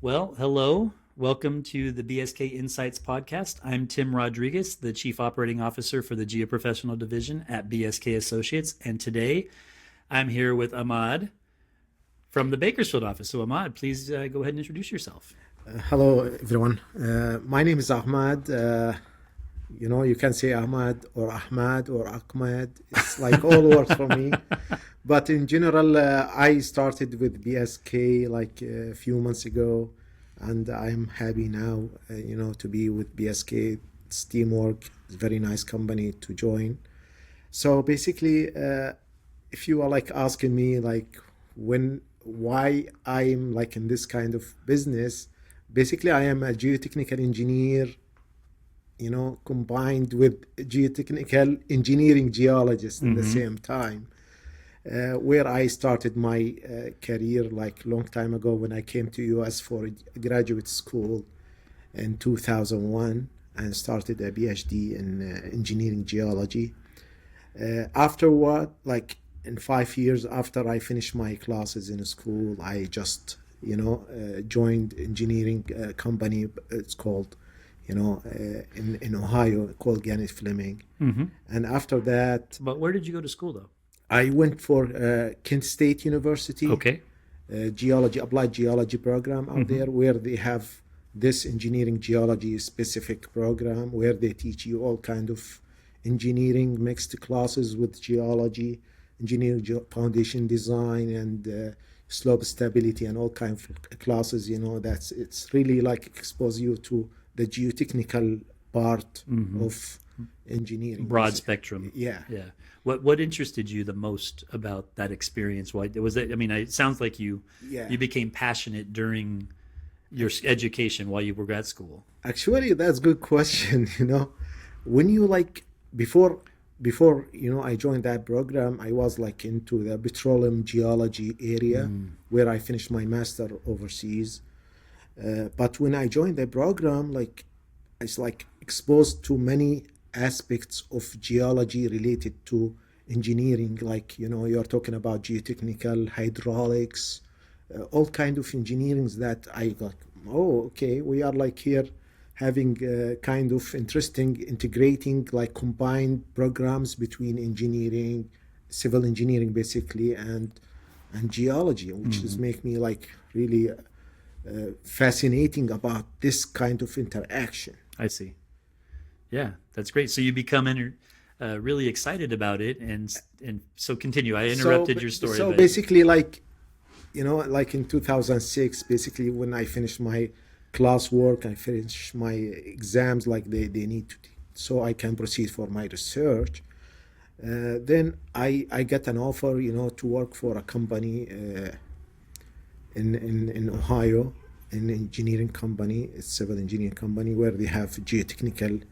Well, hello. Welcome to the BSK Insights podcast. I'm Tim Rodriguez, the Chief Operating Officer for the Geoprofessional Division at BSK Associates. And today I'm here with Ahmad from the Bakersfield office. So, Ahmad, please go ahead and introduce yourself. Hello, everyone. My name is Ahmad. You can say Ahmad or Ahmad or Ahmad. It's like all works for me. But in general, I started with BSK like a few months ago, and I'm happy now, to be with BSK. It's teamwork. It's a very nice company to join. So basically, if you are like asking me like why I'm like in this kind of business, basically I am a geotechnical engineer, combined with geotechnical engineering geologist in the same time. Where I started my career like long time ago when I came to US for graduate school in 2001 and started a PhD in engineering geology. Afterward, like in 5 years after I finished my classes in school, I just joined engineering company. It's called in Ohio, called Gannett Fleming. And after that, But where did you go to school, though? I went for Kent State University, Okay. applied geology program out there, where they have this engineering geology specific program where they teach you all kind of engineering mixed classes with geology, engineering foundation design, and slope stability, and all kind of classes. It's really like expose you to the geotechnical part of engineering. Broad spectrum. Yeah. Yeah. What interested you the most about that experience? Why was it? I mean, it sounds like you became passionate during your education while you were grad school. Actually, that's a good question. When you like before I joined that program, I was like into the petroleum geology area where I finished my master overseas. But when I joined the program, like it's like exposed to many aspects of geology related to engineering, like you're talking about geotechnical, hydraulics, all kind of engineerings that I got. Oh, okay, we are like here having kind of interesting integrating like combined programs between engineering, civil engineering basically, and geology, which is make me like really fascinating about this kind of interaction. I see. Yeah, that's great. So you become really excited about it, and so continue. I interrupted your story. So but basically, like like in 2006, basically when I finished my classwork, I finished my exams, like they need to, so I can proceed for my research. Then I get an offer, to work for a company in Ohio, an engineering company, a civil engineering company, where they have geotechnical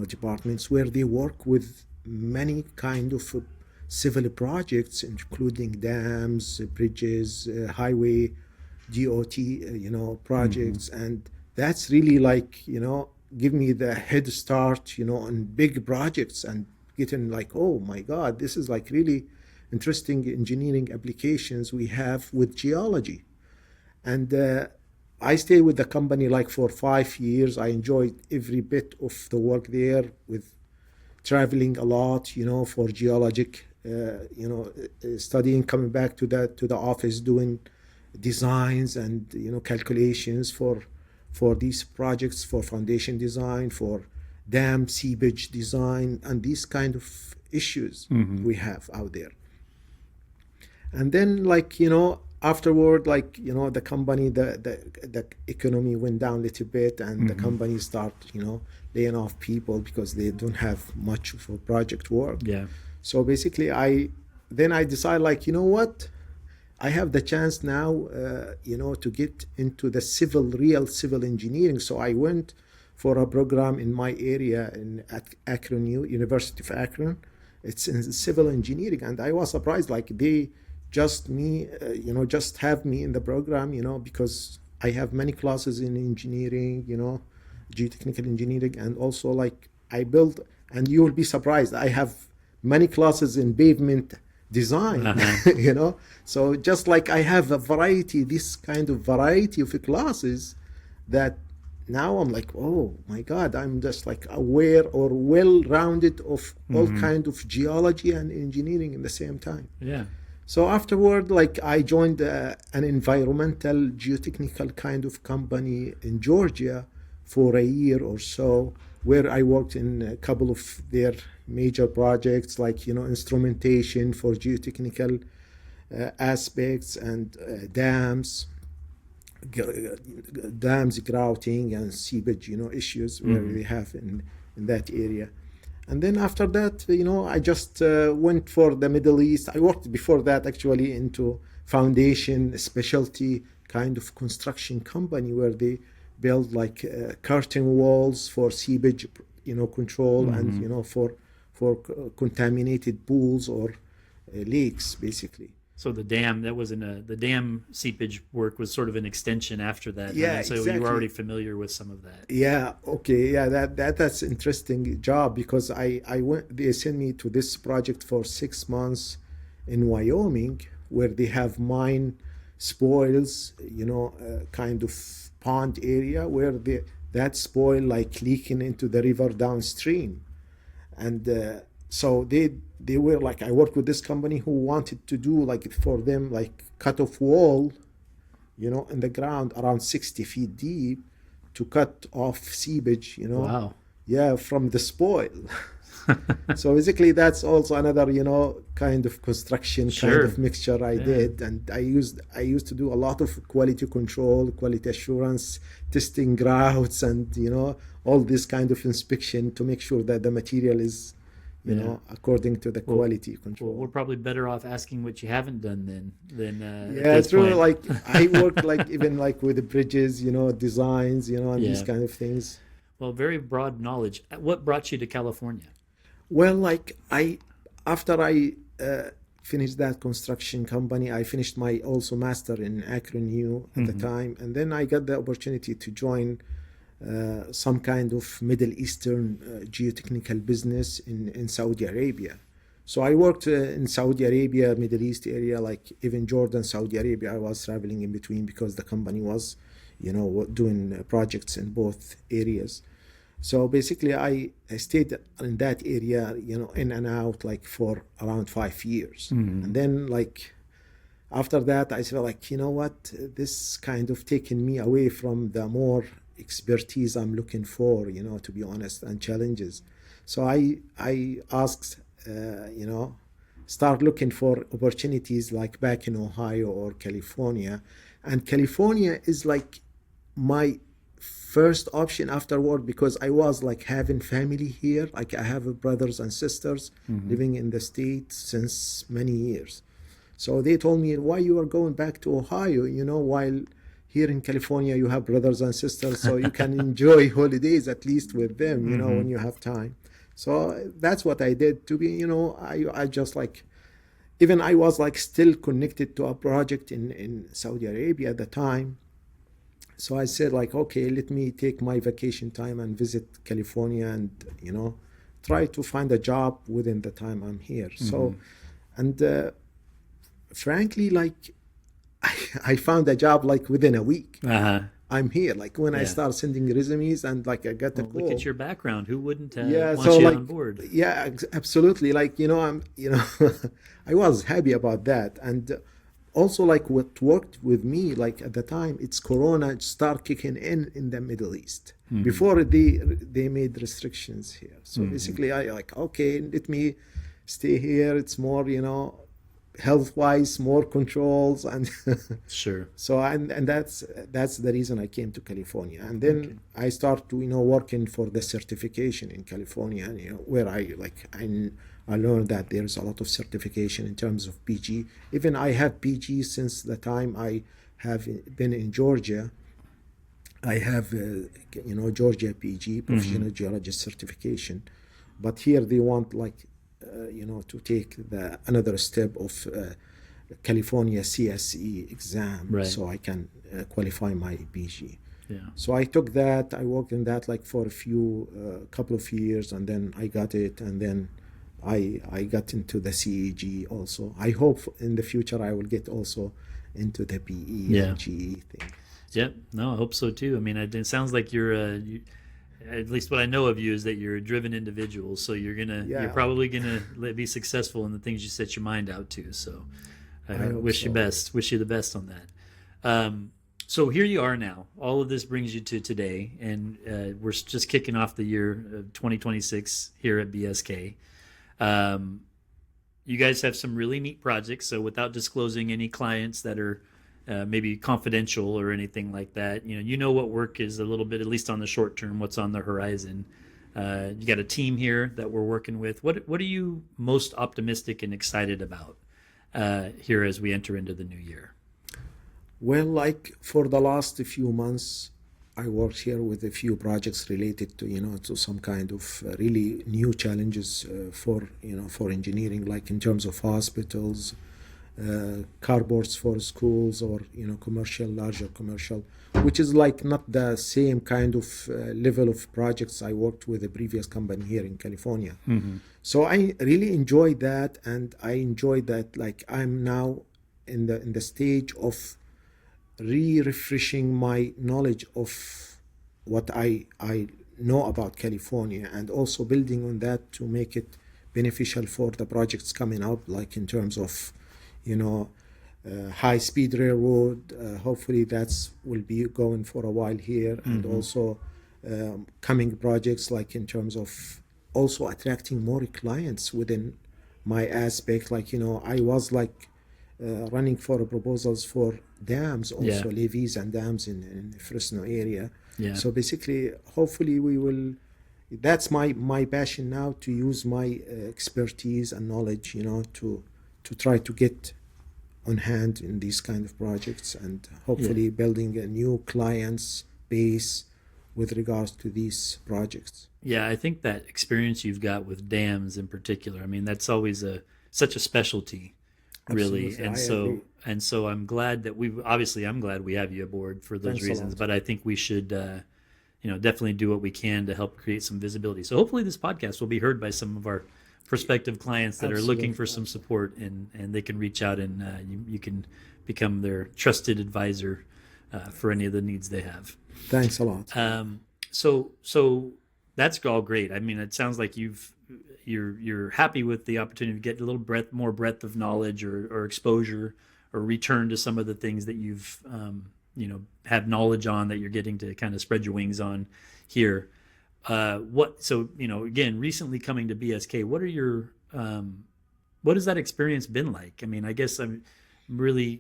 departments where they work with many kind of civil projects, including dams, bridges, highway, DOT, projects. And that's really like, give me the head start, on big projects, and getting like, oh my God, this is like really interesting engineering applications we have with geology. And I stayed with the company like for 5 years. I enjoyed every bit of the work there, with traveling a lot, for geologic, studying, coming back to the office, doing designs and calculations for these projects, for foundation design, for dam seepage design, and these kind of issues we have out there. And then like afterward, like the company, the economy went down a little bit, and the company start laying off people because they don't have much for project work. yeah, So basically I decided like, what, I have the chance now to get into the real civil engineering. So I went for a program in my area at Akron, University of Akron. It's in civil engineering, and I was surprised, like they just have me in the program, because I have many classes in engineering, geotechnical engineering, and also like I build, and you will be surprised, I have many classes in pavement design. Uh-huh. You know, so just like I have a variety, this kind of variety of classes, that now I'm like, oh my God, I'm just like aware or well-rounded of all Hmm. kind of geology and engineering in the same time. Yeah. So afterward, like I joined an environmental geotechnical kind of company in Georgia for a year or so, where I worked in a couple of their major projects, like instrumentation for geotechnical aspects and dams grouting and seepage issues where Hmm. they have in that area. And then after that, I just went for the Middle East. I worked before that actually into foundation specialty kind of construction company where they build like curtain walls for seepage control, and Hmm. for contaminated pools or lakes basically. So the dam, that wasn't the dam seepage work was sort of an extension after that, huh? Yeah, And so you were already exactly. familiar with some of that. Yeah, okay. Yeah, that's interesting job, because I went, they sent me to this project for 6 months in Wyoming, where they have mine spoils, kind of pond area where that spoil like leaking into the river downstream. And so they were like, I worked with this company who wanted to do like for them like cut off wall, in the ground around 60 feet deep, to cut off seepage, Wow. yeah, from the spoil. So basically, that's also another, kind of construction kind of Sure. mixture I Yeah. did, and I used to do a lot of quality control, quality assurance, testing routes, and all this kind of inspection to make sure that the material is, Yeah. according to the Well, quality well, we're control. probably better off asking what you haven't done then than at Yeah, this true. point. Like I work like even like with the bridges, designs, and these Yeah. kind of things. Well, very broad knowledge. What brought you to California? Well, like after I finished that construction company, I finished my also master in AcroNew at the Hmm. time, and then I got the opportunity to join some kind of Middle Eastern geotechnical business in Saudi Arabia. So I worked in Saudi Arabia, Middle East area, like even Jordan, Saudi Arabia. I was traveling in between because the company was, doing projects in both areas. So basically, I stayed in that area, in and out, like for around 5 years. Hmm. And then, like, after that, I felt like, what, this kind of taken me away from the more expertise I'm looking for, to be honest, and challenges. So I asked, start looking for opportunities like back in Ohio or California. And California is like my first option afterward, because I was like having family here. Like I have brothers and sisters Hmm. living in the state since many years. So they told me, why you are going back to Ohio, while here in California you have brothers and sisters, so you can enjoy holidays at least with them, when Hmm. you have time. So that's what I did. To be, I just like, even I was like still connected to a project in Saudi Arabia at the time. So I said like, okay, let me take my vacation time and visit California, and try to find a job within the time I'm here. Hmm. So, and frankly, like I found a job like within a week. Uh-huh. I'm here. Like when I Yeah. start sending resumes, and like I got a Well, look at call. your background. Who wouldn't Yeah, want so you like, on board? yeah, absolutely. Like, I'm, I was happy about that. And also like what worked with me, like at the time, it's Corona start kicking in the Middle East. Hmm. Before they made restrictions here. So Hmm. basically I like, okay, let me stay here. It's more, health wise, more controls, and Sure. so and that's the reason I came to California. And then Okay. I start to working for the certification in California, and where I learned that there's a lot of certification in terms of PG. Even I have PG since the time I have been in Georgia. I have Georgia PG, Hmm. professional geologist certification, but here they want like to take the another step of California CSE exam, Right. so I can qualify my PG. Yeah. So I took that. I worked in that like for a couple of years, and then I got it, and then I got into the CEG also. I hope in the future I will get also into the PE Yeah. and GE thing. Yep. No, I hope so too. I mean, it sounds like at least what I know of you is that you're a driven individual. So you're Yeah, probably gonna be successful in the things you set your mind out to. So I I hope wish you so. best. Wish you the best on that. So here you are now. All of this brings you to today, and we're just kicking off the year of 2026 here at BSK. Um, you guys have some really neat projects. So without disclosing any clients that are maybe confidential or anything like that, you know what work is a little bit, at least on the short term, what's on the horizon. You got a team here that we're working with. What are you most optimistic and excited about here as we enter into the new year? Well, like for the last few months, I worked here with a few projects related to, to some kind of really new challenges for, for engineering, like in terms of hospitals, carports for schools, or, commercial, larger commercial, which is like not the same kind of level of projects I worked with the previous company here in California. Mm-hmm. So I really enjoy that, and I enjoy that, like I'm now in the stage of refreshing my knowledge of what I know about California, and also building on that to make it beneficial for the projects coming up, like in terms of, you know, high speed railroad. Hopefully that's will be going for a while here, and Mm-hmm. also coming projects like in terms of also attracting more clients within my aspect. Like, I was like running for proposals for dams, Yeah. also levees and dams in Fresno area. Yeah. So basically, hopefully we will. That's my passion now, to use my expertise and knowledge, to try to get on hand in these kind of projects, and Yeah. hopefully building a new clients base with regards to these projects. Yeah, I think that experience you've got with dams in particular, I mean, that's always a such a specialty, really. Absolutely, And I so agree. and so I'm glad we have you aboard for those Thanks a reasons, lot. but I think we should definitely do what we can to help create some visibility. So hopefully this podcast will be heard by some of our prospective clients that are looking for Absolutely. some support, and they can reach out, and you can become their trusted advisor for any of the needs they have. Thanks a lot. So that's all great. I mean, it sounds like you're happy with the opportunity to get a little more breadth of knowledge, or exposure, or return to some of the things that you've have knowledge on, that you're getting to kind of spread your wings on here. Again, recently coming to BSK, what has that experience been like? I mean, I guess I'm really,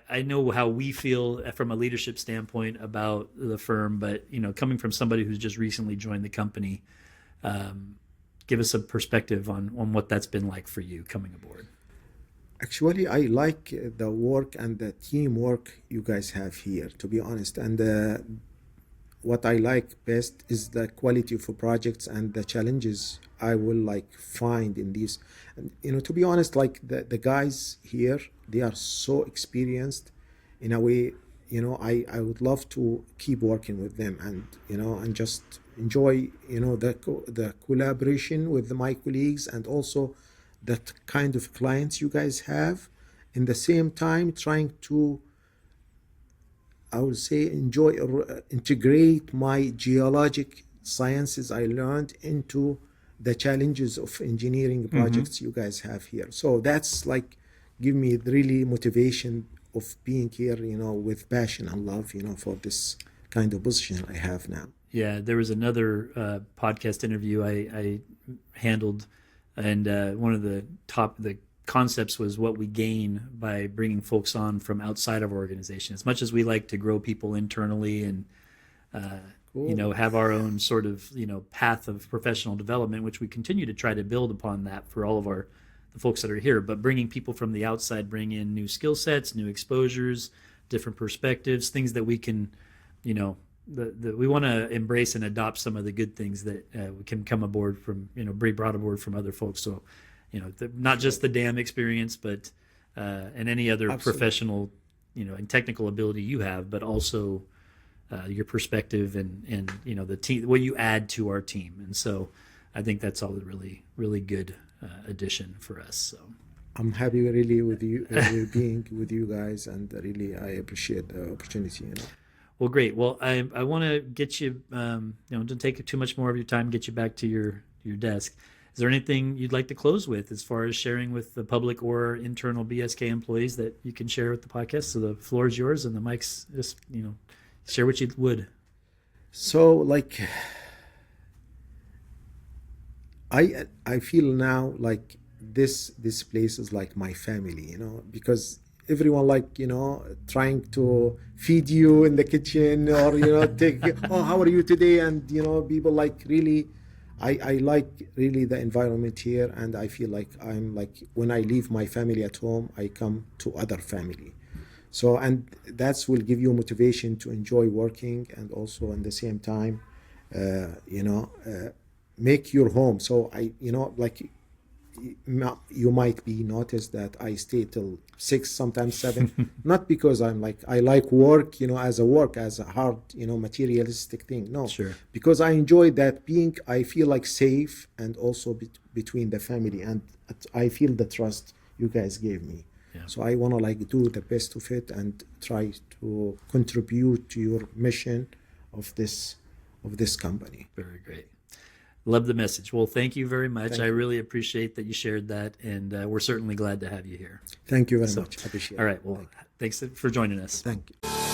I know how we feel from a leadership standpoint about the firm, but, coming from somebody who's just recently joined the company, give us a perspective on what that's been like for you coming aboard. Actually, I like the work and the teamwork you guys have here, to be honest. And what I like best is the quality of projects and the challenges I will like find in these. And, to be honest, like the guys here, they are so experienced in a way. I would love to keep working with them, and just enjoy, the collaboration with my colleagues, and also that kind of clients you guys have. In the same time, trying to, I would say, enjoy or integrate my geologic sciences I learned into the challenges of engineering Mm-hmm. projects you guys have here. So that's like give me really motivation of being here, with passion and love, for this kind of position I have now. Yeah, there was another podcast interview I handled, and one of the concepts was what we gain by bringing folks on from outside of our organization. As much as we like to grow people internally, and Cool. have our own sort of path of professional development, which we continue to try to build upon that for all of the folks that are here. But bringing people from the outside bring in new skill sets, new exposures, different perspectives, things that we can, we want to embrace and adopt some of the good things that we can come aboard from, be brought aboard from other folks. So, not just the dam experience, but and any other Absolutely. professional, and technical ability you have, but also your perspective, and the team, what you add to our team. And so I think that's all really, really good addition for us. So I'm happy really with you being with you guys, and really I appreciate the opportunity. well, great. Well, I want to get you, don't take too much more of your time, get you back to your desk. Is there anything you'd like to close with as far as sharing with the public or internal BSK employees that you can share with the podcast? So the floor is yours, and the mic's just, share what you would. So like, I feel now like this place is like my family, because everyone like trying to feed you in the kitchen, or take oh, how are you today, and people like really I like really the environment here, and I feel like I'm like when I leave my family at home, I come to other family. So, and that's will give you motivation to enjoy working, and also at the same time make your home. So like you might be noticed that I stay till 6, sometimes 7, not because I'm like I like work, as a hard, materialistic thing. No, Sure. because I enjoy that being. I feel like safe, and also between the family, and I feel the trust you guys gave me. Yeah. So I want to like do the best of it and try to contribute to your mission of this company. Very great. Love the message. Well, thank you very much. Thank I you. really appreciate that you shared that, and we're certainly glad to have you here. Thank you very much. I appreciate it. All right. Well, thanks for joining us. Thank you.